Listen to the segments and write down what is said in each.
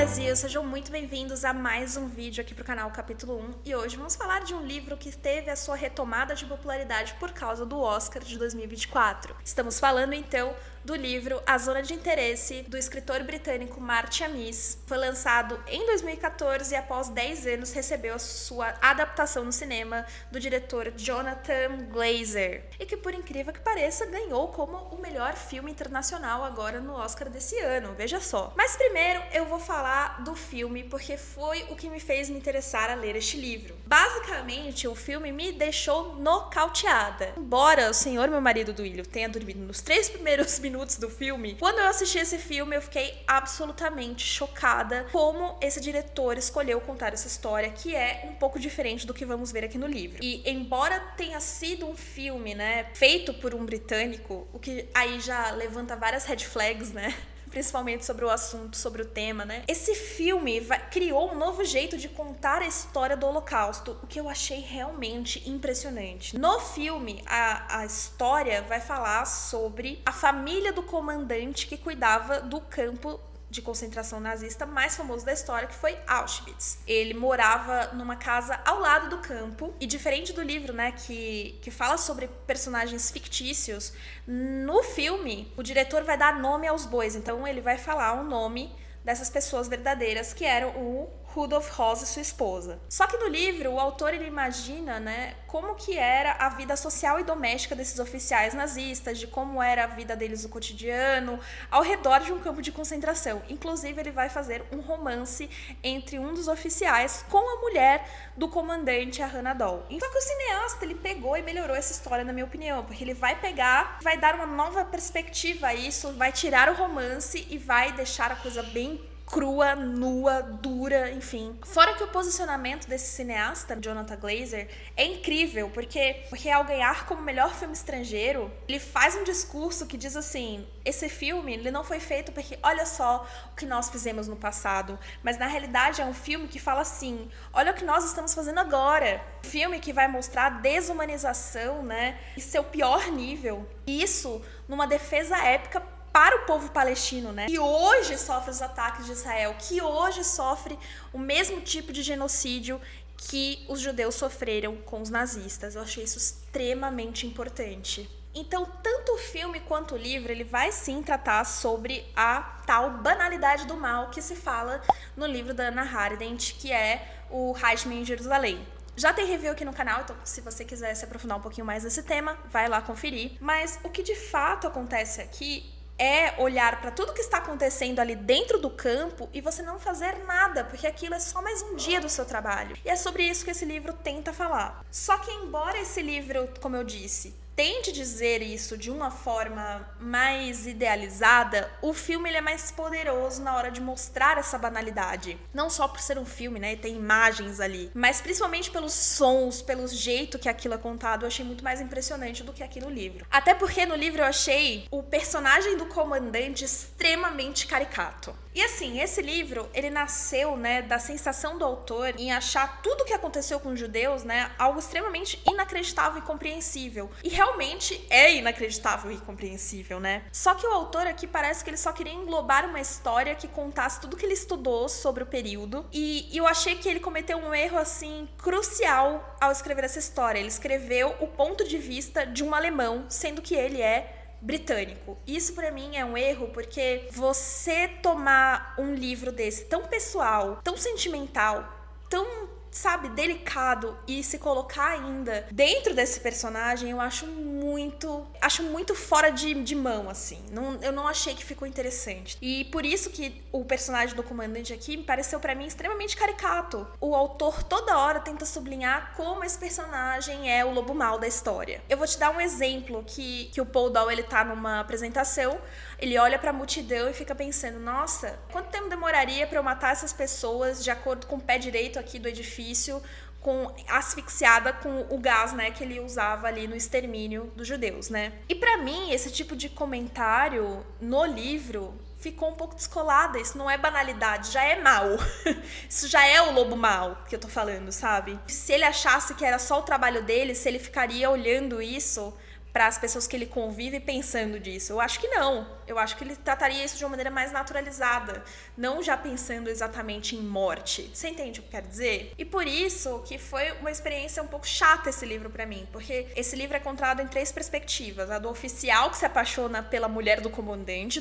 Brasil, sejam muito bem-vindos a mais um vídeo aqui pro canal Capítulo 1 e hoje vamos falar de um livro que teve a sua retomada de popularidade por causa do Oscar de 2024. Estamos falando então do livro A Zona de Interesse, do escritor britânico Martin Amis. Foi lançado em 2014 e após 10 anos recebeu a sua adaptação no cinema do diretor Jonathan Glazer, e que, por incrível que pareça, ganhou como o melhor filme internacional agora no Oscar desse ano, veja só. Mas primeiro eu vou falar do filme porque foi o que me fez me interessar a ler este livro. Basicamente, o filme me deixou nocauteada. Embora o senhor, meu marido Duílio, tenha dormido nos 3 primeiros minutos do filme, quando eu assisti esse filme eu fiquei absolutamente chocada como esse diretor escolheu contar essa história, que é um pouco diferente do que vamos ver aqui no livro. E embora tenha sido um filme, feito por um britânico, o que aí já levanta várias red flags, principalmente sobre o assunto, sobre o tema, Esse filme criou um novo jeito de contar a história do Holocausto, o que eu achei realmente impressionante. No filme, a história vai falar sobre a família do comandante que cuidava do campo de concentração nazista mais famoso da história, que foi Auschwitz. Ele morava numa casa ao lado do campo, e diferente do livro, que fala sobre personagens fictícios, no filme o diretor vai dar nome aos bois, então ele vai falar o nome dessas pessoas verdadeiras, que eram o Rudolf Höss e sua esposa. Só que no livro, o autor ele imagina, como que era a vida social e doméstica desses oficiais nazistas, de como era a vida deles no cotidiano, ao redor de um campo de concentração. Inclusive, ele vai fazer um romance entre um dos oficiais com a mulher do comandante, a Hannah Doll. Só que o cineasta, ele pegou e melhorou essa história, na minha opinião, porque ele vai pegar, vai dar uma nova perspectiva a isso, vai tirar o romance e vai deixar a coisa bem crua, nua, dura, enfim. Fora que o posicionamento desse cineasta, Jonathan Glazer, é incrível, porque ao ganhar como melhor filme estrangeiro, ele faz um discurso que diz assim: esse filme ele não foi feito porque olha só o que nós fizemos no passado, mas na realidade é um filme que fala assim: olha o que nós estamos fazendo agora. Um filme que vai mostrar a desumanização, e seu pior nível. Isso numa defesa épica para o povo palestino, que hoje sofre os ataques de Israel, que hoje sofre o mesmo tipo de genocídio que os judeus sofreram com os nazistas. Eu achei isso extremamente importante. Então, tanto o filme quanto o livro, ele vai sim tratar sobre a tal banalidade do mal que se fala no livro da Hannah Arendt, que é o Eichmann em Jerusalém. Já tem review aqui no canal, então se você quiser se aprofundar um pouquinho mais nesse tema, vai lá conferir. Mas o que de fato acontece aqui é olhar para tudo que está acontecendo ali dentro do campo e você não fazer nada, porque aquilo é só mais um dia do seu trabalho. E é sobre isso que esse livro tenta falar. Só que embora esse livro, como eu disse, tente dizer isso de uma forma mais idealizada, o filme ele é mais poderoso na hora de mostrar essa banalidade. Não só por ser um filme, e tem imagens ali, mas principalmente pelos sons, pelo jeito que aquilo é contado, eu achei muito mais impressionante do que aqui no livro. Até porque no livro eu achei o personagem do comandante extremamente caricato. E assim, esse livro, ele nasceu, da sensação do autor em achar tudo o que aconteceu com os judeus, algo extremamente inacreditável e incompreensível. E realmente é inacreditável e incompreensível, Só que o autor aqui parece que ele só queria englobar uma história que contasse tudo que ele estudou sobre o período. E eu achei que ele cometeu um erro, assim, crucial ao escrever essa história. Ele escreveu o ponto de vista de um alemão, sendo que ele é britânico. Isso pra mim é um erro, porque você tomar um livro desse tão pessoal, tão sentimental, tão, delicado e se colocar ainda dentro desse personagem, eu acho muito fora de mão, assim. Eu não achei que ficou interessante. E por isso que o personagem do comandante aqui me pareceu pra mim extremamente caricato. O autor toda hora tenta sublinhar como esse personagem é o lobo mau da história. Eu vou te dar um exemplo que o Paul Dahl, ele tá numa apresentação, ele olha pra multidão e fica pensando: nossa, quanto tempo demoraria pra eu matar essas pessoas de acordo com o pé direito aqui do edifício, asfixiada com o gás, que ele usava ali no extermínio dos judeus, E pra mim, esse tipo de comentário no livro ficou um pouco descolada. Isso não é banalidade, já é mal. Isso já é o lobo mau que eu tô falando, sabe? Se ele achasse que era só o trabalho dele, se ele ficaria olhando isso para as pessoas que ele convive pensando disso. Eu acho que não. Eu acho que ele trataria isso de uma maneira mais naturalizada, não já pensando exatamente em morte. Você entende o que eu quero dizer? E por isso que foi uma experiência um pouco chata esse livro para mim, porque esse livro é contado em 3 perspectivas: a do oficial que se apaixona pela mulher do comandante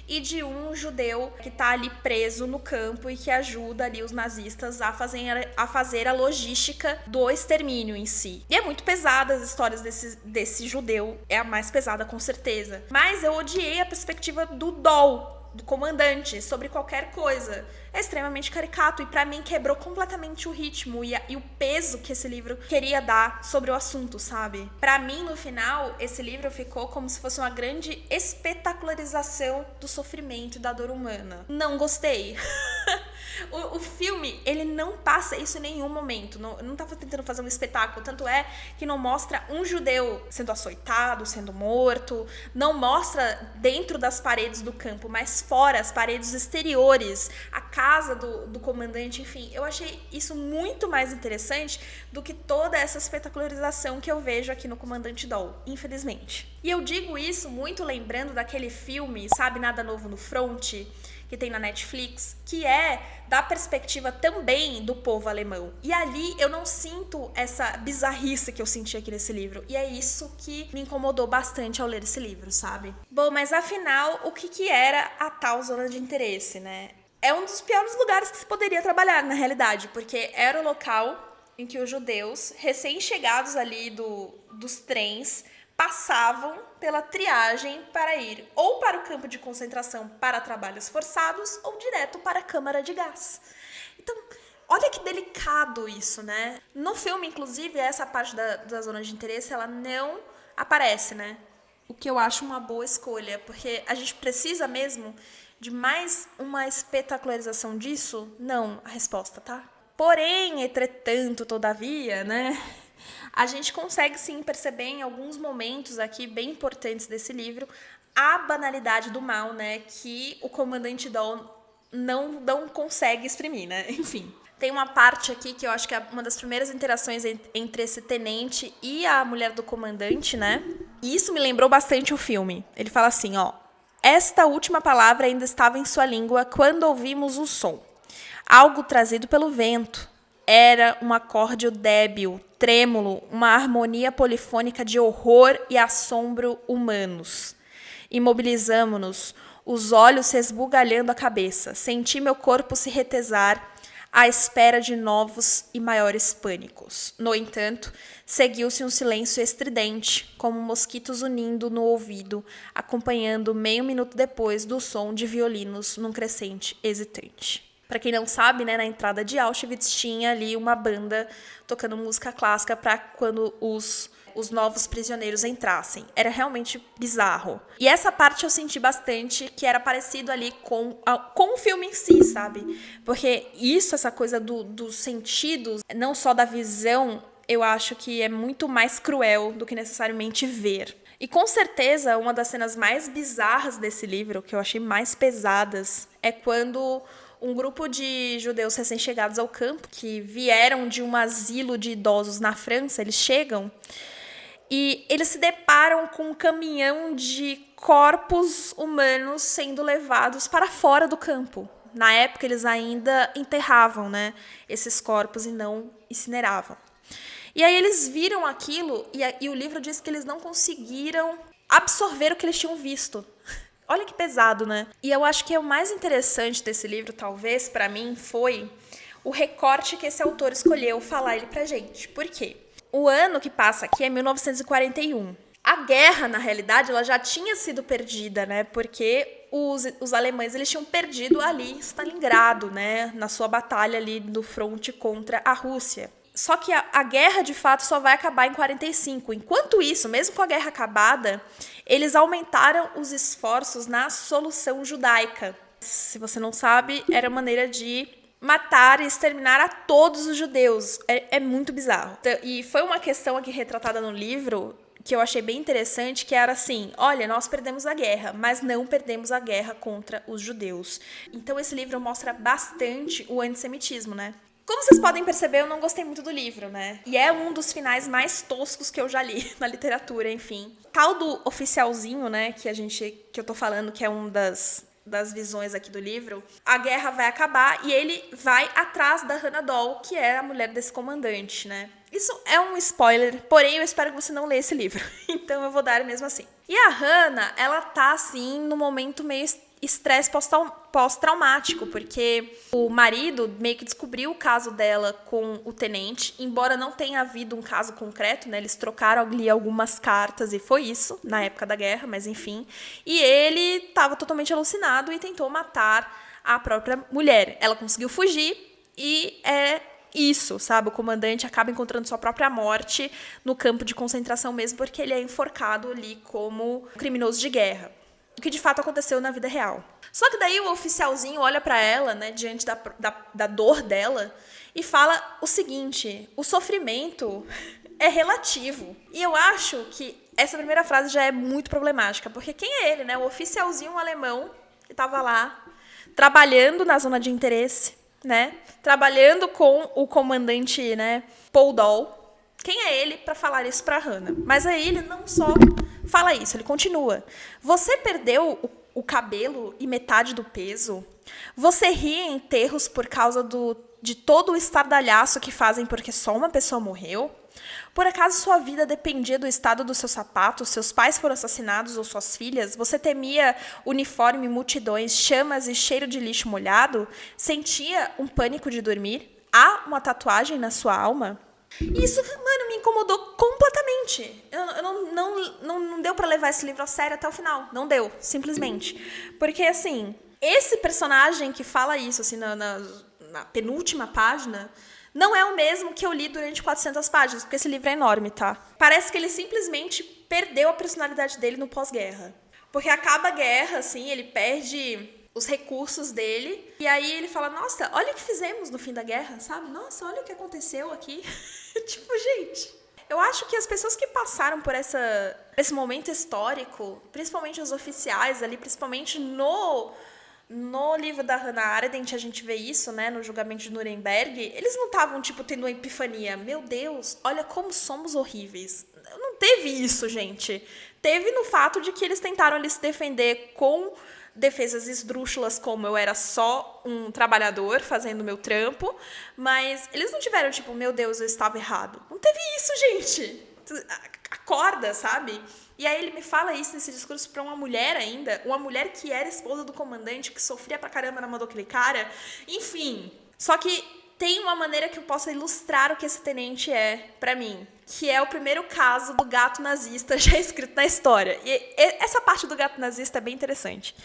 e de um judeu que tá ali preso no campo e que ajuda ali os nazistas a fazer a logística do extermínio em si. E é muito pesada as histórias desse judeu, é a mais pesada com certeza. Mas eu odiei a perspectiva do comandante, sobre qualquer coisa. É extremamente caricato e pra mim quebrou completamente o ritmo e o peso que esse livro queria dar sobre o assunto, sabe? Pra mim, no final, esse livro ficou como se fosse uma grande espetacularização do sofrimento e da dor humana. Não gostei. O filme, ele não passa isso em nenhum momento. Não tava tentando fazer um espetáculo. Tanto é que não mostra um judeu sendo açoitado, sendo morto. Não mostra dentro das paredes do campo, mas fora, as paredes exteriores, a casa do comandante, enfim. Eu achei isso muito mais interessante do que toda essa espetacularização que eu vejo aqui no Comandante Doll, infelizmente. E eu digo isso muito lembrando daquele filme, sabe, Nada Novo no Front, que tem na Netflix, que é da perspectiva também do povo alemão. E ali eu não sinto essa bizarrice que eu senti aqui nesse livro. E é isso que me incomodou bastante ao ler esse livro, sabe? Bom, mas afinal, o que era a tal zona de interesse, né? É um dos piores lugares que se poderia trabalhar, na realidade, porque era o local em que os judeus, recém-chegados ali dos trens, passavam pela triagem para ir ou para o campo de concentração para trabalhos forçados ou direto para a câmara de gás. Então, olha que delicado isso, né? No filme, inclusive, essa parte da zona de interesse, ela não aparece, né? O que eu acho uma boa escolha, porque a gente precisa mesmo de mais uma espetacularização disso? Não, a resposta, tá? Porém, entretanto, todavia, né? A gente consegue sim perceber em alguns momentos aqui bem importantes desse livro a banalidade do mal, né, que o comandante Doll não consegue exprimir, né? Enfim, tem uma parte aqui que eu acho que é uma das primeiras interações entre esse tenente e a mulher do comandante, né? E isso me lembrou bastante o filme. Ele fala assim, ó: esta última palavra ainda estava em sua língua quando ouvimos o som. Algo trazido pelo vento. Era um acorde débil, trêmulo, uma harmonia polifônica de horror e assombro humanos. Imobilizamo-nos, os olhos se esbugalhando a cabeça. Senti meu corpo se retesar à espera de novos e maiores pânicos. No entanto, seguiu-se um silêncio estridente, como mosquitos unindo no ouvido, acompanhando meio minuto depois do som de violinos num crescente hesitante. Para quem não sabe, né, na entrada de Auschwitz tinha ali uma banda tocando música clássica para quando os novos prisioneiros entrassem. Era realmente bizarro. E essa parte eu senti bastante que era parecido ali com o filme em si, sabe? Porque isso, essa coisa dos sentidos, não só da visão, eu acho que é muito mais cruel do que necessariamente ver. E com certeza, uma das cenas mais bizarras desse livro, que eu achei mais pesadas, é quando um grupo de judeus recém-chegados ao campo, que vieram de um asilo de idosos na França, eles chegam e eles se deparam com um caminhão de corpos humanos sendo levados para fora do campo. Na época, eles ainda enterravam, né, esses corpos e não incineravam. E aí eles viram aquilo e o livro diz que eles não conseguiram absorver o que eles tinham visto. Olha que pesado, né? E eu acho que o mais interessante desse livro, talvez, pra mim, foi o recorte que esse autor escolheu falar ele pra gente. Por quê? O ano que passa aqui é 1941. A guerra, na realidade, ela já tinha sido perdida, né? Porque os alemães, eles tinham perdido ali Stalingrado, né? Na sua batalha ali do fronte contra a Rússia. Só que a guerra, de fato, só vai acabar em 45. Enquanto isso, mesmo com a guerra acabada, eles aumentaram os esforços na solução judaica. Se você não sabe, era a maneira de matar e exterminar a todos os judeus. É muito bizarro. E foi uma questão aqui retratada no livro que eu achei bem interessante, que era assim: olha, nós perdemos a guerra, mas não perdemos a guerra contra os judeus. Então esse livro mostra bastante o antissemitismo, né? Como vocês podem perceber, eu não gostei muito do livro, né? E é um dos finais mais toscos que eu já li na literatura, enfim. Tal do oficialzinho, né, que eu tô falando, que é um das visões aqui do livro, a guerra vai acabar e ele vai atrás da Hannah Doll, que é a mulher desse comandante, né? Isso é um spoiler, porém eu espero que você não leia esse livro. Então eu vou dar mesmo assim. E a Hannah, ela tá assim, no momento meio estresse pós-traumático, porque o marido meio que descobriu o caso dela com o tenente, embora não tenha havido um caso concreto, né? Eles trocaram ali algumas cartas e foi isso, na época da guerra, mas enfim. E ele estava totalmente alucinado e tentou matar a própria mulher. Ela conseguiu fugir e isso, sabe? O comandante acaba encontrando sua própria morte no campo de concentração mesmo, porque ele é enforcado ali como criminoso de guerra. O que de fato aconteceu na vida real. Só que daí o oficialzinho olha pra ela, né, diante da dor dela, e fala o seguinte: o sofrimento é relativo. E eu acho que essa primeira frase já é muito problemática, porque quem é ele, né? O oficialzinho alemão que estava lá, trabalhando na zona de interesse, né? Trabalhando com o comandante, né, Paul Doll. Quem é ele para falar isso para Hannah? Mas aí ele não só fala isso, ele continua. Você perdeu o cabelo e metade do peso? Você ri em enterros por causa de todo o estardalhaço que fazem porque só uma pessoa morreu? Por acaso sua vida dependia do estado dos seus sapatos? Seus pais foram assassinados ou suas filhas? Você temia uniforme, multidões, chamas e cheiro de lixo molhado? Sentia um pânico de dormir? Há uma tatuagem na sua alma? E isso, mano, me incomodou completamente. Não deu pra levar esse livro a sério até o final. Não deu, simplesmente. Porque, assim, esse personagem que fala isso, assim, na penúltima página, não é o mesmo que eu li durante 400 páginas, porque esse livro é enorme, tá? Parece que ele simplesmente perdeu a personalidade dele no pós-guerra. Porque acaba a guerra, assim, ele perde os recursos dele, e aí ele fala, nossa, olha o que fizemos no fim da guerra, sabe? Nossa, olha o que aconteceu aqui. Tipo, gente, eu acho que as pessoas que passaram por esse momento histórico, principalmente os oficiais ali, principalmente no livro da Hannah Arendt, a gente vê isso, né, no julgamento de Nuremberg, eles não estavam, tipo, tendo uma epifania. Meu Deus, olha como somos horríveis. Não teve isso, gente. Teve no fato de que eles tentaram ali se defender com defesas esdrúxulas, como eu era só um trabalhador fazendo meu trampo, mas eles não tiveram, tipo, meu Deus, eu estava errado. Não teve isso, gente. Acorda, sabe? E aí ele me fala isso nesse discurso pra uma mulher ainda, uma mulher que era esposa do comandante, que sofria pra caramba na mão daquele cara. Enfim, só que tem uma maneira que eu possa ilustrar o que esse tenente é pra mim, que é o primeiro caso do gato nazista já escrito na história. E essa parte do gato nazista é bem interessante.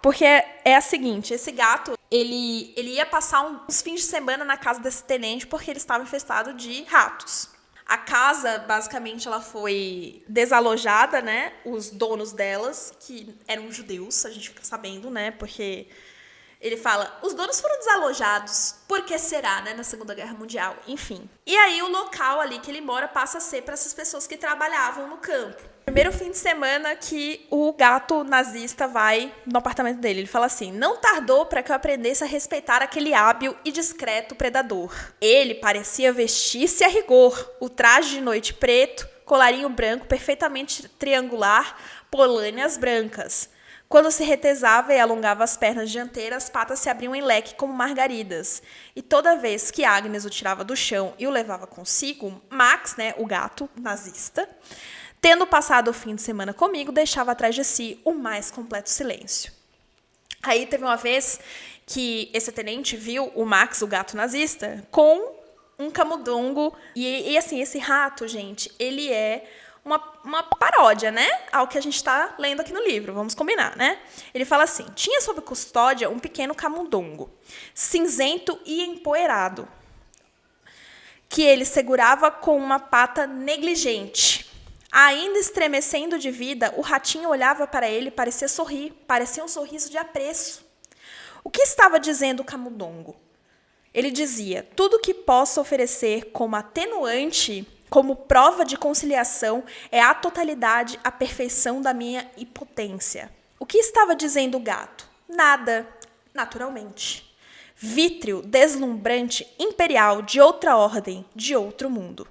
Porque é a seguinte, esse gato, ele ia passar uns fins de semana na casa desse tenente porque ele estava infestado de ratos. A casa, basicamente, ela foi desalojada, né? Os donos delas, que eram judeus, a gente fica sabendo, né? Porque ele fala, os donos foram desalojados, por que será, né? Na Segunda Guerra Mundial, enfim. E aí o local ali que ele mora passa a ser para essas pessoas que trabalhavam no campo. Primeiro fim de semana que o gato nazista vai no apartamento dele. Ele fala assim, não tardou para que eu aprendesse a respeitar aquele hábil e discreto predador. Ele parecia vestir-se a rigor, o traje de noite preto, colarinho branco perfeitamente triangular, polâneas brancas. Quando se retesava e alongava as pernas dianteiras, as patas se abriam em leque como margaridas. E toda vez que Agnes o tirava do chão e o levava consigo, Max, né, o gato nazista, tendo passado o fim de semana comigo, deixava atrás de si o mais completo silêncio. Aí teve uma vez que esse tenente viu o Max, o gato nazista, com um camundongo. E assim, esse rato, gente, ele é uma paródia, né? Ao que a gente está lendo aqui no livro, vamos combinar, né? Ele fala assim, tinha sob custódia um pequeno camundongo, cinzento e empoeirado, que ele segurava com uma pata negligente. Ainda estremecendo de vida, o ratinho olhava para ele e parecia sorrir, parecia um sorriso de apreço. O que estava dizendo o camundongo? Ele dizia, tudo que posso oferecer como atenuante, como prova de conciliação, é a totalidade, a perfeição da minha impotência. O que estava dizendo o gato? Nada, naturalmente. vítreo, deslumbrante, imperial, de outra ordem, de outro mundo.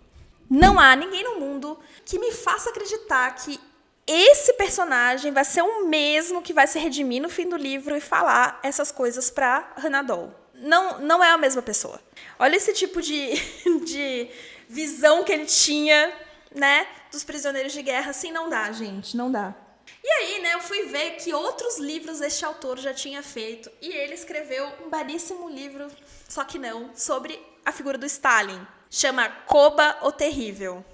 Não há ninguém no mundo que me faça acreditar que esse personagem vai ser o mesmo que vai se redimir no fim do livro e falar essas coisas pra Hannah-Dole. Não é a mesma pessoa. Olha esse tipo de visão que ele tinha, né, dos prisioneiros de guerra. Assim, não dá, gente, não dá. E aí, né, eu fui ver que outros livros este autor já tinha feito. E ele escreveu um belíssimo livro, só que não, sobre a figura do Stalin. Chama Koba o Terrível.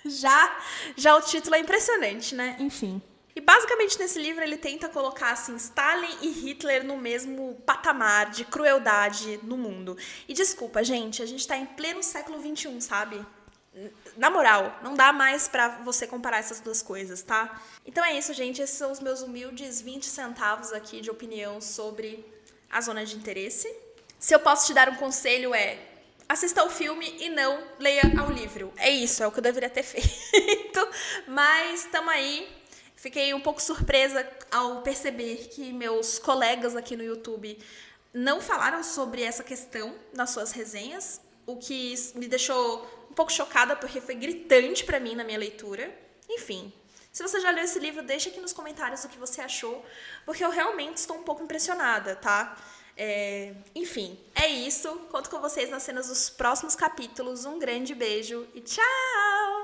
Já o título é impressionante, né? Enfim. E basicamente nesse livro ele tenta colocar assim Stalin e Hitler no mesmo patamar de crueldade no mundo. E desculpa, gente, a gente tá em pleno século XXI, sabe? Na moral, não dá mais pra você comparar essas duas coisas, tá? Então é isso, gente. Esses são os meus humildes 20 centavos aqui de opinião sobre a zona de interesse. Se eu posso te dar um conselho assista ao filme e não leia ao livro. É isso, é o que eu deveria ter feito. Mas tamo aí. Fiquei um pouco surpresa ao perceber que meus colegas aqui no YouTube não falaram sobre essa questão nas suas resenhas, o que me deixou um pouco chocada, porque foi gritante pra mim na minha leitura. Enfim, se você já leu esse livro, deixa aqui nos comentários o que você achou, porque eu realmente estou um pouco impressionada, tá? Enfim, é isso. Conto com vocês nas cenas dos próximos capítulos. Um grande beijo e tchau!